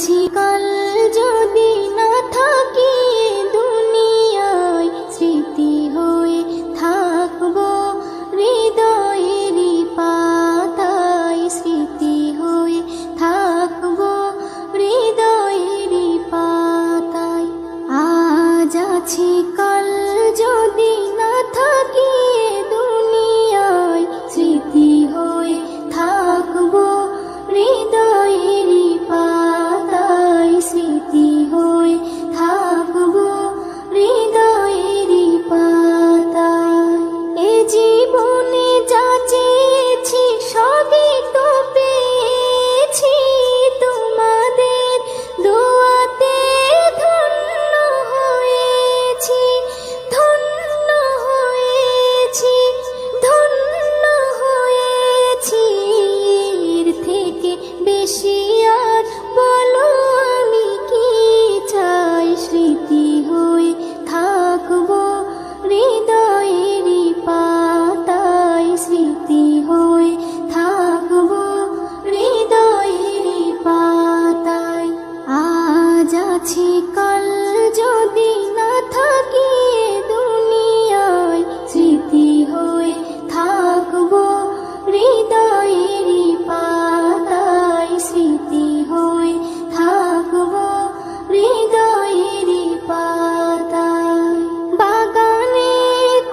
আছি কাল যদি না থাকি দুনিয়ায়, স্মৃতি হয়ে থাকবো হৃদয়েরই পাতায়, স্মৃতি হয়ে থাকবো হৃদয়েরই পাতায়। আজ আছি কাল যদি না থাকি দুনিয়ায়, স্মৃতি হয়ে থাকবো হৃদয়েরই পাতায়, স্মৃতি হয়ে থাকবো হৃদয়েরই পাতায়। এ জীবনে যা চেয়েছি সবই তো পেয়েছি, তোমাদের দোয়াতে ধন্য হয়েছি, ধন্য হয়েছি, ধন্য হয়েছি। এর থেকে বেশি আর বলো আমি কি চাই, স্মৃতি হয়ে থাকবো হৃদয়েরই পাতায়, স্মৃতি হয়ে থাকবো হৃদয়েরই পাতায়। আজ আছি কাল যদি না থাকি দুনিয়ায়, স্মৃতি হয়ে থাকবো হৃদয়েরই পাতায়, স্মৃতি হয়ে থাকবো হৃদয়েরই পাতায়। বাগানে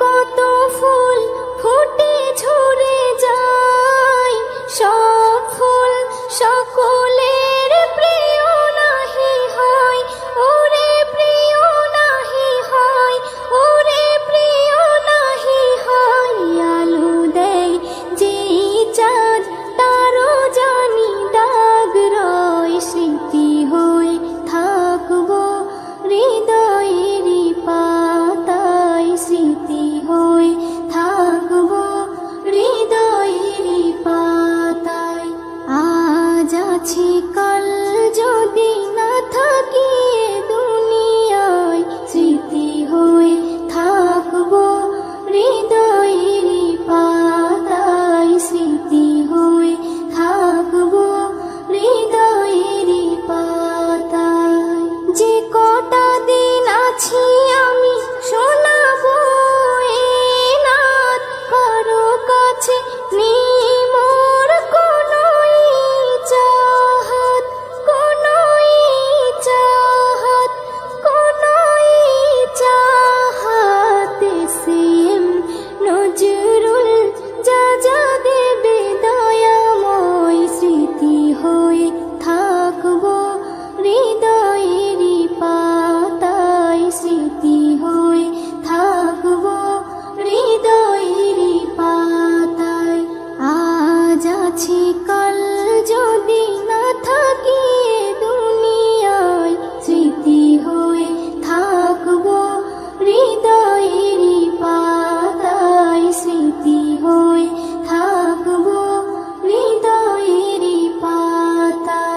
কত ফুল ফুটে ঝরে যায়, সব ফুল সকলের প্রিয় নাহি হয়, ওরে প্রিয় নাহি হয়, ওরে প্রিয় নাহি হয়। আলো দেয় যে চাঁদ তারও জানি দাগ রয়, স্মৃতি হয়ে থাকবো হৃদয়েরই পাতায়, স্মৃতি হয়ে থাকবো হৃদয়েরই পাতায়। আজ আছি কাল